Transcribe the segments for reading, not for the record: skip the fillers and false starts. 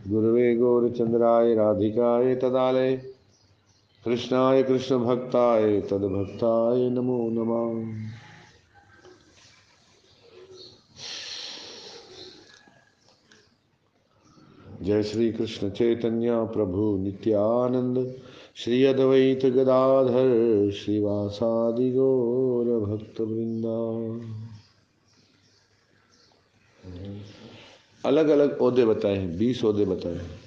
गुरुवे गौरचंद्राय राधिकाय तदालय कृष्णाय कृष्ण भक्ताय तद्भक्ताय नमो नमः। जय श्री कृष्ण चैतन्य प्रभु नित्यानंद श्री अद्वैत गदाधर श्रीवासादि गौर भक्त वृंदा। अलग अलग ओहदे बताए हैं, 20 ओहदे बताए हैं।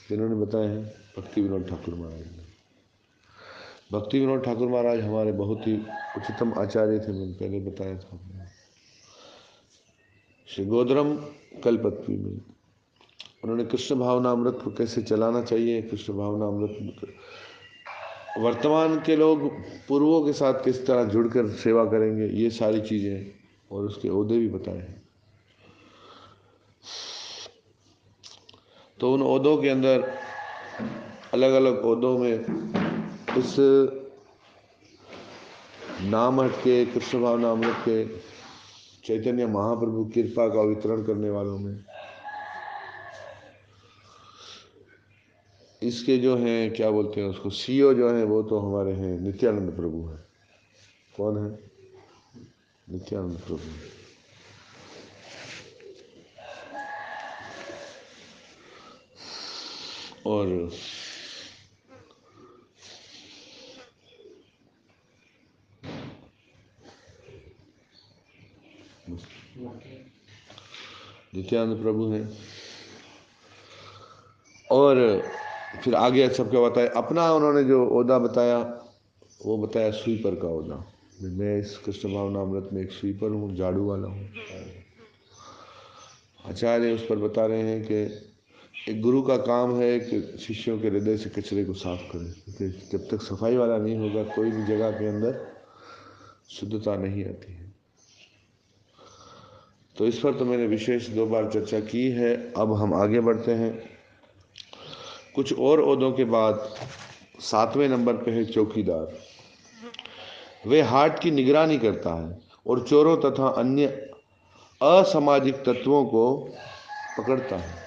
जिन्होंने बताए हैं भक्ति विनोद ठाकुर महाराज ने। भक्ति विनोद ठाकुर महाराज हमारे बहुत ही उच्चतम आचार्य थे, मैंने पहले बताया था। श्री गोधरम कल्पतरू में उन्होंने कृष्ण भावनामृत को कैसे चलाना चाहिए, कृष्ण भावनामृत वर्तमान के लोग पूर्वों के साथ किस तरह जुड़कर सेवा करेंगे, ये सारी चीजें और उसके ओहदे भी बताए हैं। तो उन ओहदों के अंदर अलग अलग ओहदों में इस नाम हट के कृष्ण भावनामृत के चैतन्य महाप्रभु कृपा का वितरण करने वालों में इसके जो हैं क्या बोलते हैं उसको सीईओ जो हैं वो तो हमारे हैं नित्यानंद प्रभु हैं। कौन है? नित्यानंद प्रभु। और नित्यानंद प्रभु हैं। और फिर आगे सबके बताया अपना उन्होंने जो ओहदा बताया वो बताया स्वीपर का ओहदा। मैं इस कृष्ण भावनामृत में एक स्वीपर हूँ, झाड़ू वाला हूँ। आचार्य उस पर बता रहे हैं कि एक गुरु का काम है कि शिष्यों के हृदय से कचरे को साफ करें, क्योंकि जब तक सफाई वाला नहीं होगा कोई भी जगह के अंदर शुद्धता नहीं आती है। तो इस पर तो मैंने विशेष 2 बार चर्चा की है। अब हम आगे बढ़ते हैं। कुछ और ओहदों के बाद 7वें नंबर पे है चौकीदार। वे हाट की निगरानी करता है और चोरों तथा अन्य असामाजिक तत्वों को पकड़ता है।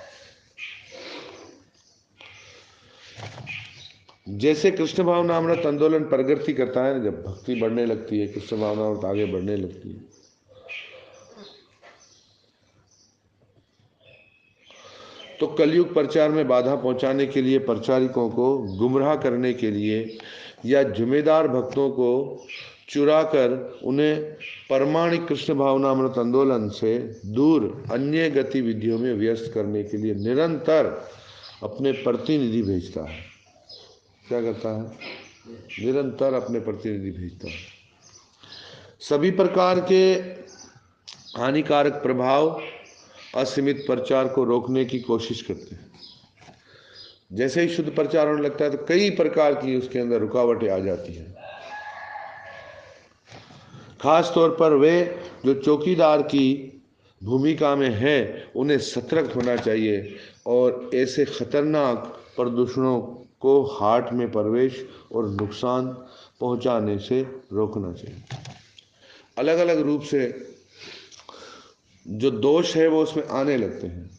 जैसे कृष्ण भावनामृत आंदोलन प्रगति करता है, जब भक्ति बढ़ने लगती है, कृष्ण भावनामृत आगे बढ़ने लगती है, तो कलयुग प्रचार में बाधा पहुंचाने के लिए, प्रचारकों को गुमराह करने के लिए या जिम्मेदार भक्तों को चुराकर उन्हें परमाणिक कृष्ण भावनामृत आंदोलन से दूर अन्य गतिविधियों में व्यस्त करने के लिए निरंतर अपने प्रतिनिधि भेजता है। क्या करता है? निरंतर अपने प्रतिनिधि भेजता है। सभी प्रकार के हानिकारक प्रभाव असीमित प्रचार को रोकने की कोशिश करते हैं। जैसे ही शुद्ध प्रचार होने लगता है तो कई प्रकार की उसके अंदर रुकावटें आ जाती हैं। खास तौर पर वे जो चौकीदार की भूमिका में है उन्हें सतर्क होना चाहिए और ऐसे खतरनाक प्रदूषणों को हाट में प्रवेश और नुकसान पहुंचाने से रोकना चाहिए। अलग अलग रूप से जो दोष है वो उसमें आने लगते हैं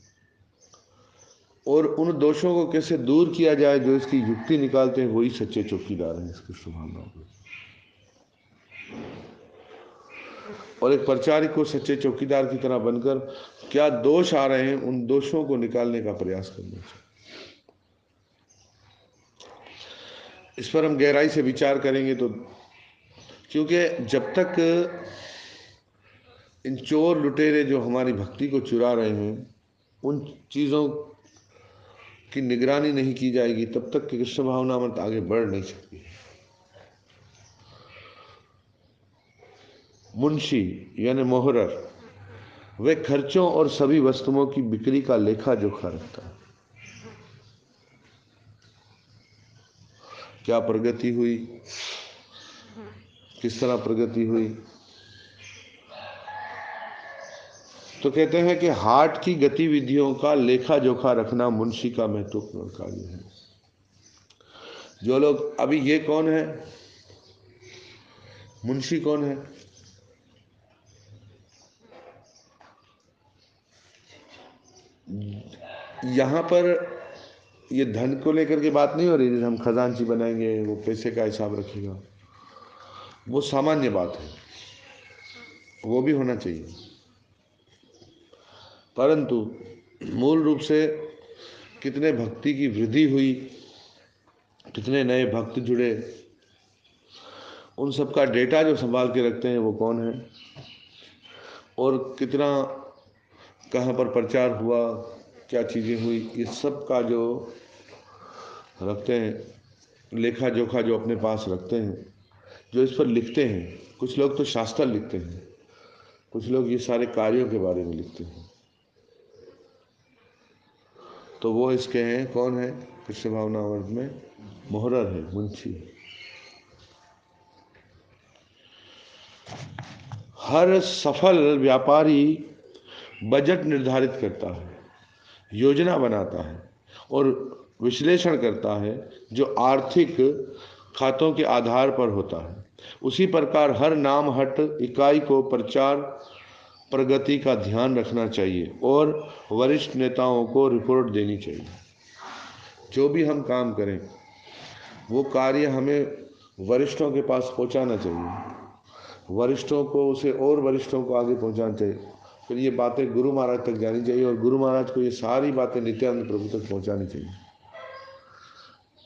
और उन दोषों को कैसे दूर किया जाए, जो इसकी युक्ति निकालते हैं वही सच्चे चौकीदार हैं इसकी शुभकामनाओं में। और एक प्रचारक को सच्चे चौकीदार की तरह बनकर क्या दोष आ रहे हैं उन दोषों को निकालने का प्रयास करना चाहिए। इस पर हम गहराई से विचार करेंगे तो, क्योंकि जब तक इन चोर लुटेरे जो हमारी भक्ति को चुरा रहे हैं उन चीज़ों की निगरानी नहीं की जाएगी तब तक कि कृष्ण भावनामृत आगे बढ़ नहीं सकती। मुंशी यानी मोहरर वे खर्चों और सभी वस्तुओं की बिक्री का लेखा जोखा रखता है। क्या प्रगति हुई, किस तरह प्रगति हुई, तो कहते हैं कि हाट की गतिविधियों का लेखा जोखा रखना मुंशी का महत्वपूर्ण कार्य है। जो लोग अभी, ये कौन है मुंशी? कौन है? यहाँ पर ये धन को लेकर के बात नहीं हो रही, जैसे हम खजांची बनाएंगे, वो पैसे का हिसाब रखेगा, वो सामान्य बात है, वो भी होना चाहिए। परंतु मूल रूप से कितने भक्ति की वृद्धि हुई, कितने नए भक्त जुड़े, उन सब का डेटा जो संभाल के रखते हैं वो कौन है, और कितना कहाँ पर प्रचार हुआ, क्या चीज़ें हुई, ये सब का जो रखते हैं लेखा जोखा, जो अपने पास रखते हैं, जो इस पर लिखते हैं। कुछ लोग तो शास्त्र लिखते हैं, कुछ लोग ये सारे कार्यों के बारे में लिखते हैं। तो वो इसके हैं, कौन है कृष्ण भावनामृत में? मुहर्रर है, मुंशी। हर सफल व्यापारी बजट निर्धारित करता है, योजना बनाता है और विश्लेषण करता है, जो आर्थिक खातों के आधार पर होता है। उसी प्रकार हर नामहट इकाई को प्रचार प्रगति का ध्यान रखना चाहिए और वरिष्ठ नेताओं को रिपोर्ट देनी चाहिए। जो भी हम काम करें वो कार्य हमें वरिष्ठों के पास पहुंचाना चाहिए, वरिष्ठों को उसे और वरिष्ठों को आगे पहुंचाना चाहिए, फिर ये बातें गुरु महाराज तक जानी चाहिए और गुरु महाराज को ये सारी बातें नित्यानंद प्रभु तक पहुंचानी चाहिए,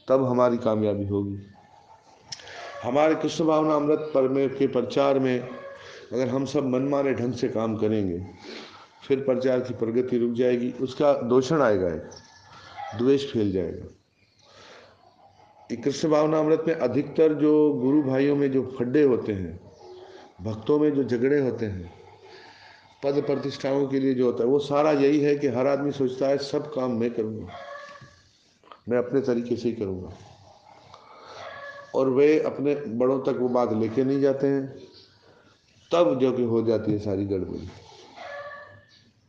तब हमारी कामयाबी होगी। हमारे कृष्ण भावना अमृत के प्रचार में अगर हम सब मनमाने ढंग से काम करेंगे, फिर प्रचार की प्रगति रुक जाएगी, उसका दूषण आएगा, एक द्वेष फैल जाएगा। कृष्ण भावना अमृत में अधिकतर जो गुरु भाइयों में जो खड्डे होते हैं, भक्तों में जो झगड़े होते हैं, पद प्रतिष्ठाओं के लिए जो होता है, वो सारा यही है कि हर आदमी सोचता है सब काम मैं करूँगा, मैं अपने तरीके से ही करूँगा, और वे अपने बड़ों तक वो बात लेके नहीं जाते हैं, तब जो कि हो जाती है सारी गड़बड़ी,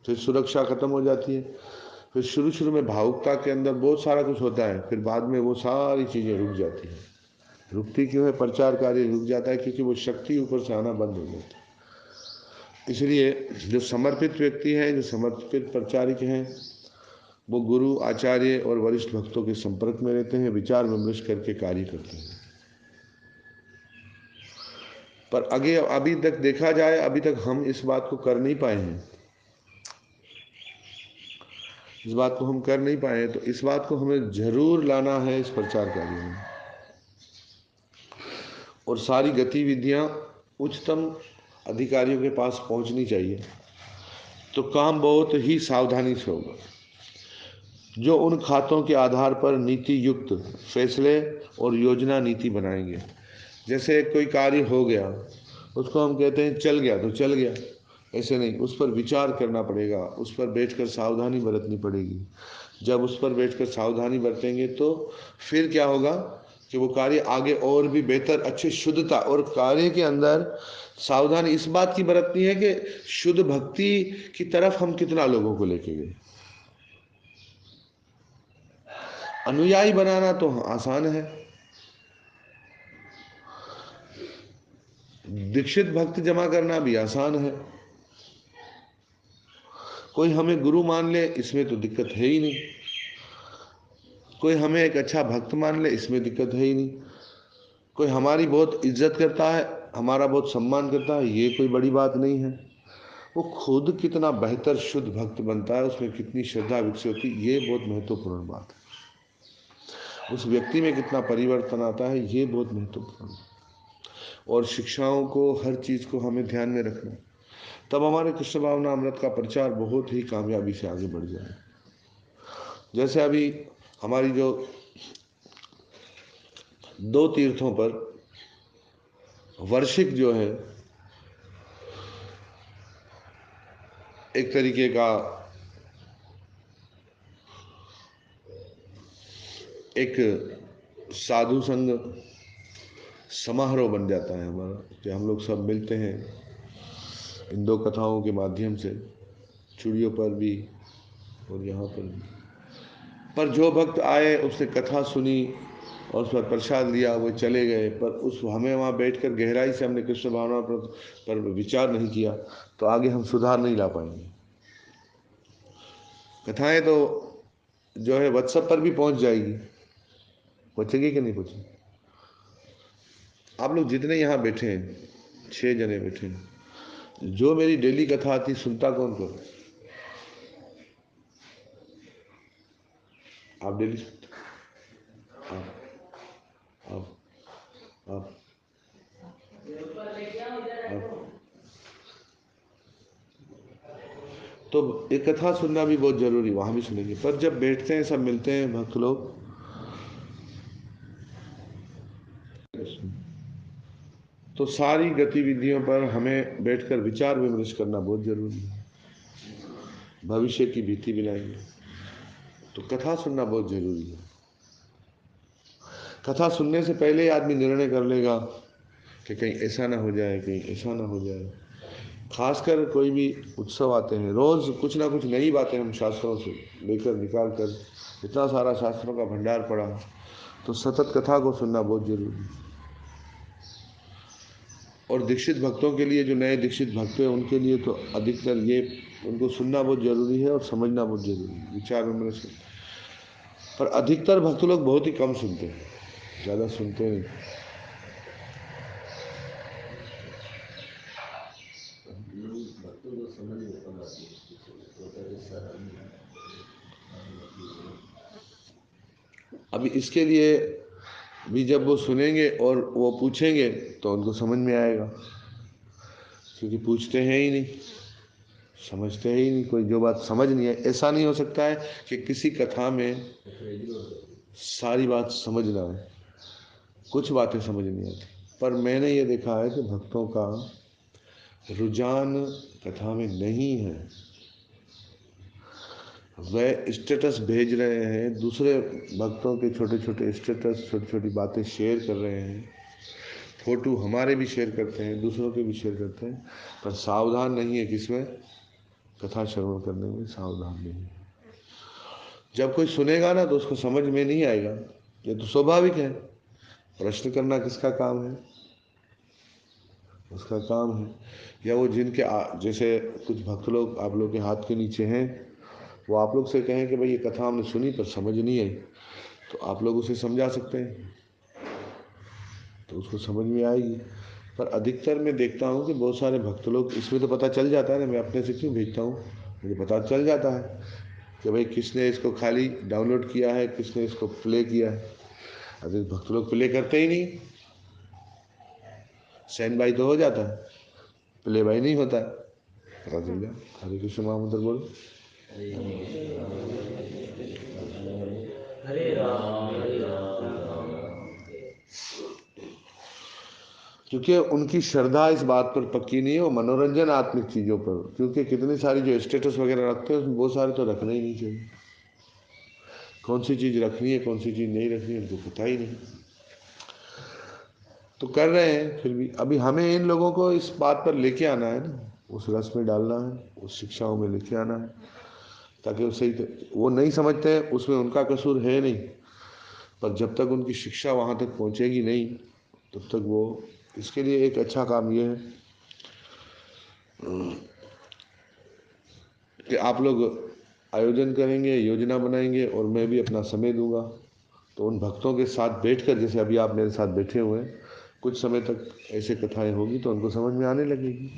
फिर सुरक्षा खत्म हो जाती है, फिर शुरू में भावुकता के अंदर बहुत सारा कुछ होता है, फिर बाद में वो सारी चीज़ें रुक जाती हैं। रुकती क्यों है? प्रचार कार्य रुक जाता है क्योंकि वो शक्ति ऊपर से आना बंद हो जाती है। इसलिए जो समर्पित व्यक्ति हैं, जो समर्पित प्रचारक हैं, वो गुरु आचार्य और वरिष्ठ भक्तों के संपर्क में रहते हैं, विचार विमर्श करके कार्य करते हैं। पर अभी तक देखा जाए, अभी तक हम इस बात को कर नहीं पाए हैं, इस बात को हम कर नहीं पाए, तो इस बात को हमें जरूर लाना है इस प्रचार कार्य में, और सारी गतिविधियां उच्चतम अधिकारियों के पास पहुंचनी चाहिए। तो काम बहुत ही सावधानी से होगा, जो उन खातों के आधार पर नीति युक्त फैसले और योजना नीति बनाएंगे। जैसे कोई कार्य हो गया, उसको हम कहते हैं चल गया तो चल गया, ऐसे नहीं, उस पर विचार करना पड़ेगा, उस पर बैठकर सावधानी बरतनी पड़ेगी। जब उस पर बैठकर सावधानी बरतेंगे तो फिर क्या होगा कि वो कार्य आगे और भी बेहतर, अच्छे शुद्धता, और कार्य के अंदर सावधानी इस बात की बरतनी है कि शुद्ध भक्ति की तरफ हम कितना लोगों को लेके गए। अनुयायी बनाना तो आसान है, दीक्षित भक्त जमा करना भी आसान है, कोई हमें गुरु मान ले इसमें तो दिक्कत है ही नहीं, कोई हमें एक अच्छा भक्त मान ले इसमें दिक्कत है ही नहीं, कोई हमारी बहुत इज्जत करता है, हमारा बहुत सम्मान करता है, ये कोई बड़ी बात नहीं है। वो खुद कितना बेहतर शुद्ध भक्त बनता है, उसमें कितनी श्रद्धा विकसित होती है, ये बहुत महत्वपूर्ण बात है। उस व्यक्ति में कितना परिवर्तन आता है, ये बहुत महत्वपूर्ण है। और शिक्षाओं को, हर चीज़ को हमें ध्यान में रखना, तब हमारे कृष्ण भावना अमृत का प्रचार बहुत ही कामयाबी से आगे बढ़ जाए। जैसे अभी हमारी जो 2 तीर्थों पर वार्षिक जो है एक तरीके का एक साधु संग समारोह बन जाता है हमारा, कि हम लोग सब मिलते हैं इन 2 कथाओं के माध्यम से, चूड़ियों पर भी और यहाँ पर भी। पर जो भक्त आए, उसने कथा सुनी और उस पर प्रसाद लिया, वो चले गए, पर उस हमें वहाँ बैठकर गहराई से हमने कृष्ण भावना पर विचार नहीं किया, तो आगे हम सुधार नहीं ला पाएंगे। कथाएं तो जो है व्हाट्सएप पर भी पहुंच जाएगी। पहुंचेगी कि नहीं पहुंचेगी? आप लोग जितने यहाँ बैठे हैं, 6 जने बैठे हैं, जो मेरी डेली कथा आती सुनता कौन कौन? आप डेली सुनते? आप आप आप तो एक कथा सुनना भी बहुत जरूरी, वहां भी सुनेंगे, पर जब बैठते हैं सब मिलते हैं भक्त लोग, तो सारी गतिविधियों पर हमें बैठकर विचार विमर्श करना बहुत जरूरी है। भविष्य की भीति बनाएंगे तो कथा सुनना बहुत जरूरी है। कथा सुनने से पहले आदमी निर्णय कर लेगा कि कहीं ऐसा ना हो जाए, कहीं ऐसा ना हो जाए। खासकर कोई भी उत्सव आते हैं, रोज कुछ ना कुछ नई बातें हम शास्त्रों से लेकर निकाल कर, इतना सारा शास्त्रों का भंडार पड़ा, तो सतत कथा को सुनना बहुत जरूरी है। और दीक्षित भक्तों के लिए, जो नए दीक्षित भक्त हैं उनके लिए तो अधिकतर ये, उनको सुनना बहुत जरूरी है और समझना बहुत जरूरी है, विचार विमर्श। पर अधिकतर भक्त लोग बहुत ही कम सुनते हैं, ज़्यादा सुनते नहीं। अभी इसके लिए भी जब वो सुनेंगे और वो पूछेंगे तो उनको समझ में आएगा, क्योंकि पूछते हैं ही नहीं, समझते ही नहीं। कोई जो बात समझ नहीं है, ऐसा नहीं हो सकता है कि किसी कथा में सारी बात समझ ना आए, कुछ बातें समझ नहीं आती। पर मैंने ये देखा है कि भक्तों का रुझान कथा में नहीं है, वह स्टेटस भेज रहे हैं, दूसरे भक्तों के छोटे छोटे स्टेटस, छोटी छोटी बातें शेयर कर रहे हैं, फोटो हमारे भी शेयर करते हैं, दूसरों के भी शेयर करते हैं, पर सावधान नहीं है किसमें, कथा श्रवण करने में सावधान नहीं है। जब कोई सुनेगा ना तो उसको समझ में नहीं आएगा, ये तो स्वाभाविक है। प्रश्न करना किसका काम है? उसका काम है। या वो जिनके जैसे कुछ भक्त लोग आप लोग के हाथ के नीचे हैं, वो आप लोग से कहें कि भाई ये कथा हमने सुनी पर समझ नहीं आई, तो आप लोग उसे समझा सकते हैं, तो उसको समझ में आएगी। पर अधिकतर मैं देखता हूँ कि बहुत सारे भक्त लोग, इसमें तो पता चल जाता है ना, मैं अपने से क्यों भेजता हूँ, मुझे पता चल जाता है कि भाई किसने इसको खाली डाउनलोड किया है, किसने इसको प्ले किया है। अधिक भक्त लोग प्ले करते ही नहीं, सेंड बाई तो हो जाता है, प्ले बाई नहीं होता है। पता चल जाए। हरे कृष्ण महामंत्र बोलो। हरे राम हरे राम राम राम। क्योंकि उनकी श्रद्धा इस बात पर पक्की नहीं है, वो मनोरंजन आत्मिक चीज़ों पर, क्योंकि कितनी सारी जो स्टेटस वगैरह रखते हैं उसमें बहुत सारे तो रखना ही नहीं चाहिए। कौन सी चीज़ रखनी है, कौन सी चीज़ नहीं रखनी है, उनको पता ही नहीं, तो कर रहे हैं। फिर भी अभी हमें इन लोगों को इस बात पर लेके आना है ना, उस रस में डालना है, उस शिक्षाओं में लेके आना है, ताकि वो सही, वो नहीं समझते हैं उसमें उनका कसूर है नहीं, पर जब तक उनकी शिक्षा वहाँ तक पहुँचेगी नहीं तब तक वो, इसके लिए एक अच्छा काम ये है कि आप लोग आयोजन करेंगे, योजना बनाएंगे और मैं भी अपना समय दूंगा, तो उन भक्तों के साथ बैठकर, जैसे अभी आप मेरे साथ बैठे हुए हैं, कुछ समय तक ऐसे कथाएं होगी तो उनको समझ में आने लगेगी।